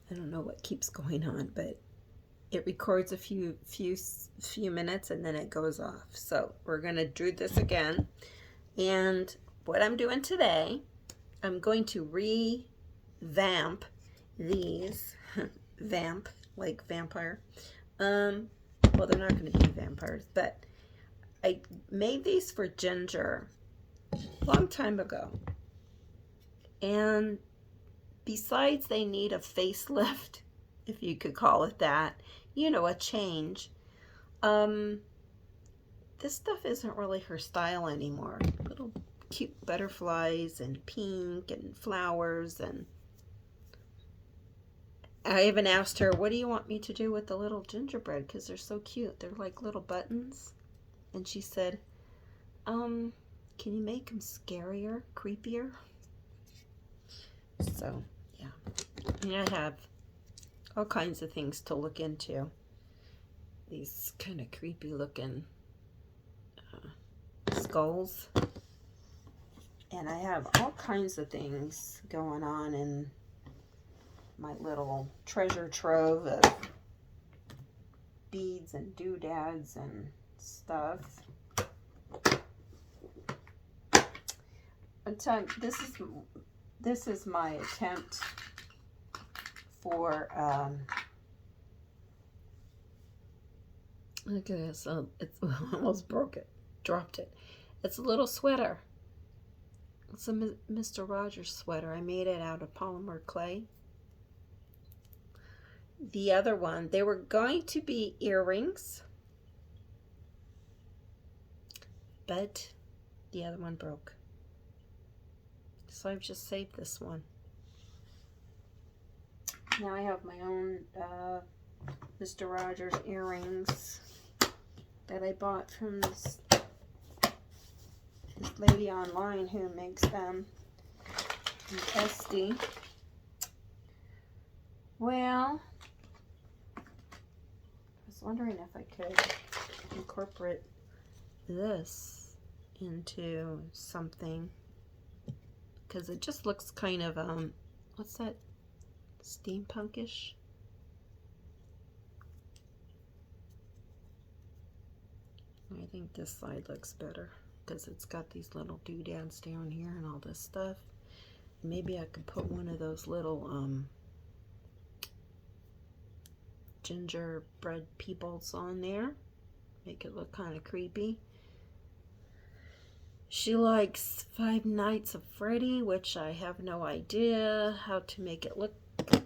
I don't know what keeps going on, but it records a few minutes and then it goes off. So we're gonna do this again. And what I'm doing today, I'm going to revamp these. Vamp, like vampire. Well, they're not going to be vampires, but I made these for Ginger a long time ago. And besides, they need a facelift, if you could call it that, you know, a change. This stuff isn't really her style anymore. Little cute butterflies and pink and flowers, and I even asked her, what do you want me to do with the little gingerbread? Because they're so cute. They're like little buttons. And she said, can you make them scarier, creepier? So, yeah. And I have all kinds of things to look into. These kind of creepy looking skulls. And I have all kinds of things going on in my little treasure trove of beads and doodads and stuff. This is my attempt for look at this. It's almost broke it, dropped it. It's a little sweater. It's a Mr. Rogers sweater. I made it out of polymer clay. The other one, they were going to be earrings, but the other one broke. So I've just saved this one. Now I have my own Mr. Rogers earrings that I bought from this lady online who makes them in Esty. Well, I was wondering if I could incorporate this into something, because it just looks kind of what's that, steampunkish. I think this side looks better because it's got these little doodads down here and all this stuff. Maybe I could put one of those little gingerbread peoples on there, make it look kind of creepy. She likes Five Nights at Freddy, which I have no idea how to make it look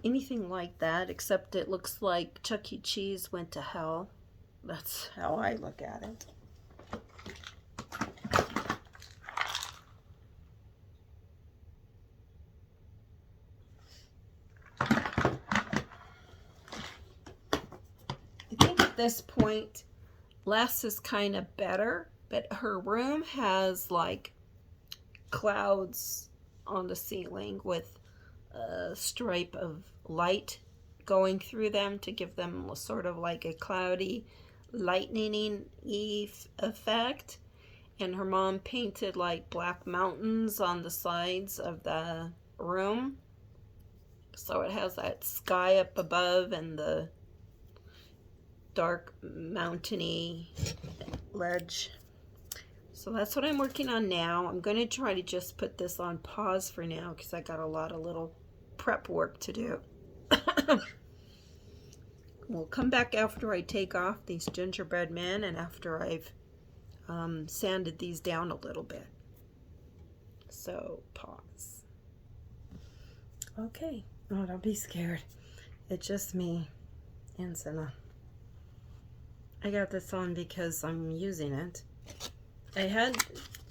anything like that, except it looks like Chuck E. Cheese went to hell. That's how I look at it. I think at this point, less is kind of better, but her room has like clouds on the ceiling with a stripe of light going through them to give them sort of like a cloudy, lightning-y effect. And her mom painted like black mountains on the sides of the room, so it has that sky up above and the dark mountainy ledge. So that's what I'm working on now. I'm going to try to just put this on pause for now because I got a lot of little prep work to do. We'll come back after I take off these gingerbread men and after I've sanded these down a little bit. So pause. Okay. Oh, don't be scared. It's just me and Senna. I got this on because I'm using it. I had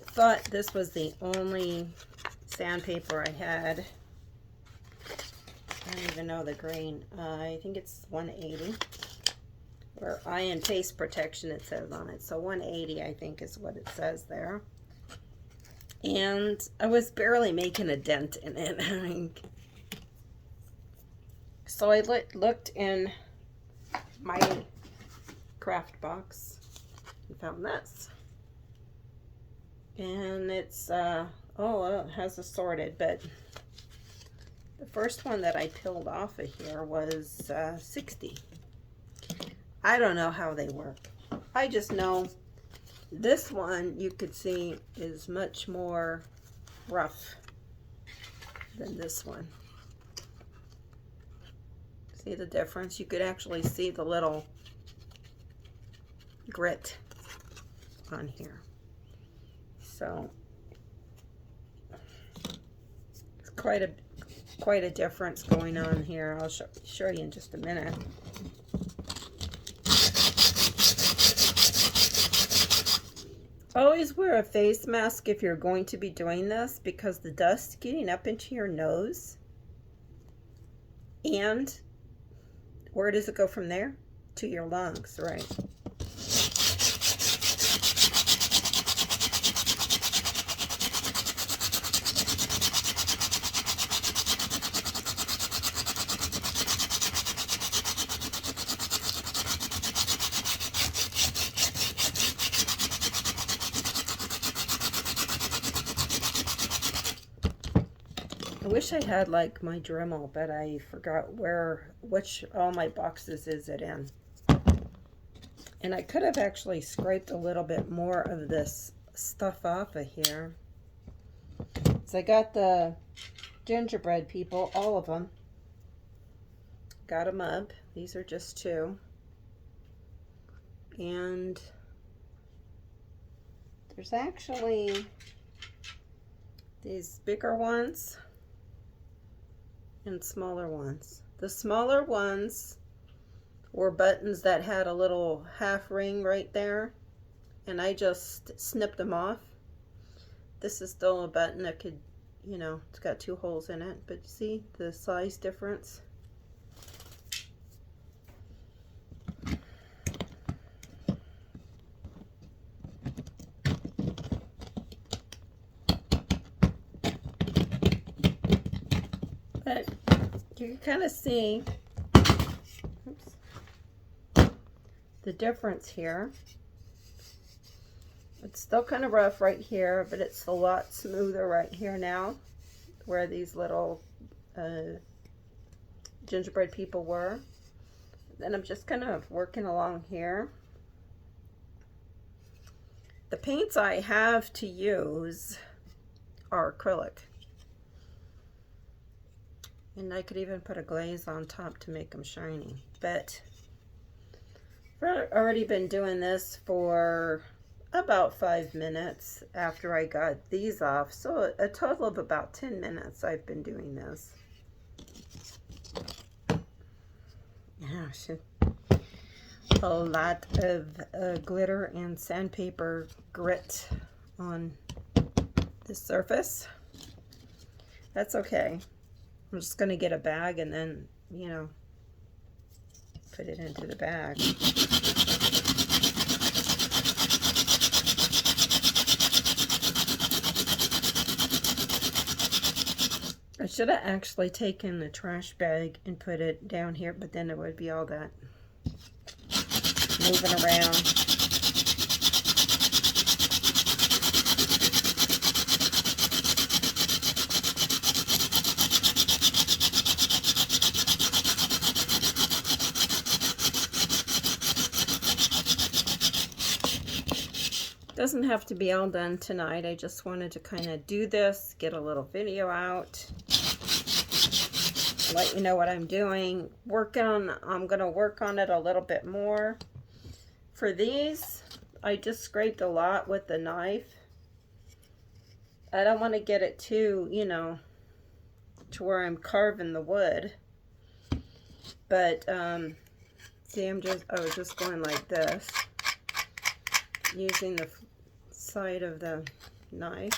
thought this was the only sandpaper I had. I don't even know the grain. I think it's 180. Or iron paste protection it says on it. So 180 I think is what it says there. And I was barely making a dent in it. So I looked in my craft box and found this. And it's, it has assorted, but The first one that I peeled off of here was 60. I don't know how they work. I just know this one, you could see, is much more rough than this one. See the difference? You could actually see the little grit on here. So it's quite a difference going on here. I'll show you in just a minute. Always wear a face mask if you're going to be doing this, because the dust getting up into your nose, and where does it go from there? To your lungs, right? I wish I had like my Dremel, but I forgot which all my boxes is it in. And I could have actually scraped a little bit more of this stuff off of here. So I got the gingerbread people, all of them. Got them up. These are just 2. And there's actually these bigger ones and smaller ones. The smaller ones were buttons that had a little half ring right there, and I just snipped them off. This is still a button that could, you know, it's got 2 holes in it, but see the size difference? But you can kind of see, oops, the difference here. It's still kind of rough right here, but it's a lot smoother right here now, where these little gingerbread people were. Then I'm just kind of working along here. The paints I have to use are acrylic. And I could even put a glaze on top to make them shiny. But I've already been doing this for about 5 minutes after I got these off. So a total of about 10 minutes I've been doing this. Yeah, a lot of glitter and sandpaper grit on the surface. That's okay. I'm just going to get a bag and then, you know, put it into the bag. I should have actually taken the trash bag and put it down here, but then it would be all that moving around. Doesn't have to be all done tonight. I just wanted to kind of do this, get a little video out, let you know what I'm doing. I'm going to work on it a little bit more. For these, I just scraped a lot with the knife. I don't want to get it too, you know, to where I'm carving the wood. But, see, I was just going like this, using the side of the knife.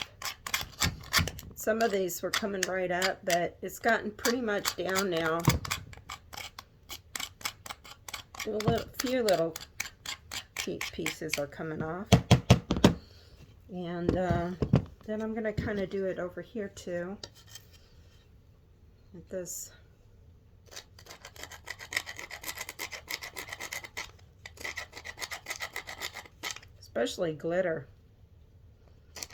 Some of these were coming right up, but it's gotten pretty much down now. Few little pieces are coming off. And then I'm going to kind of do it over here too. With this. Especially glitter.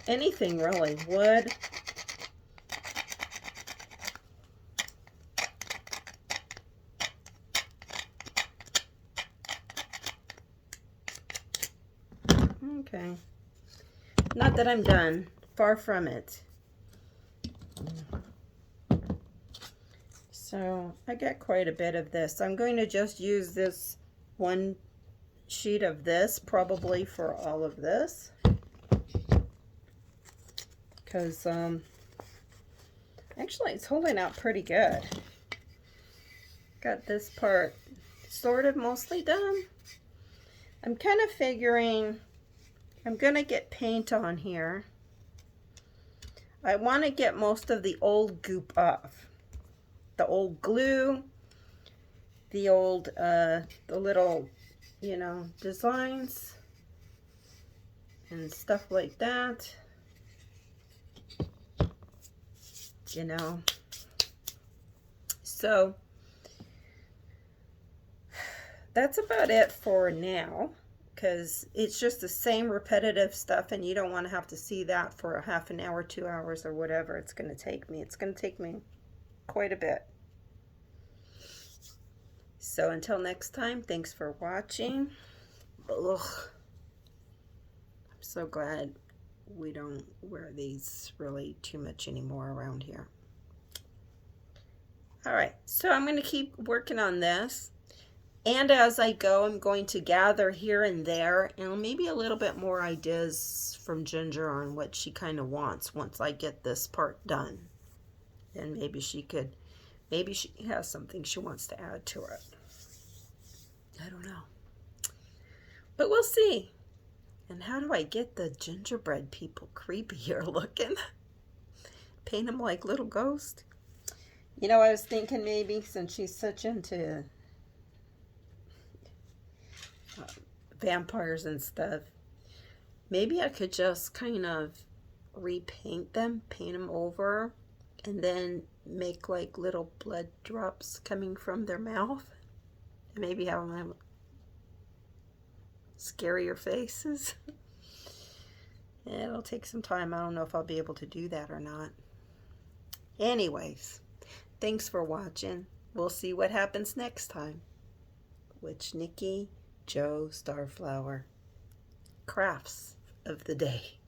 Anything really. Wood. Okay. Not that I'm done. Far from it. So I got quite a bit of this. I'm going to just use this one sheet of this probably for all of this. Because actually it's holding out pretty good. Got this part sort of mostly done. I'm kind of figuring I'm gonna get paint on here. I want to get most of the old goop off. The old glue, the old, the little, you know, designs and stuff like that. You know. So that's about it for now, because it's just the same repetitive stuff and you don't want to have to see that for a half an hour, 2 hours, or whatever it's going to take me. It's going to take me quite a bit. So until next time, thanks for watching. Ugh. I'm so glad we don't wear these really too much anymore around here. All right, so I'm going to keep working on this. And as I go, I'm going to gather here and there and maybe a little bit more ideas from Ginger on what she kind of wants once I get this part done. And maybe she has something she wants to add to it. I don't know. But we'll see. And how do I get the gingerbread people creepier looking? Paint them like little ghosts? You know, I was thinking maybe since she's such into vampires and stuff, maybe I could just kind of repaint them, paint them over, and then make like little blood drops coming from their mouth, and maybe have them have scarier faces. It'll take some time. I don't know if I'll be able to do that or not. Anyways, thanks for watching. We'll see what happens next time. Which Nikki Joe Starflower crafts of the day.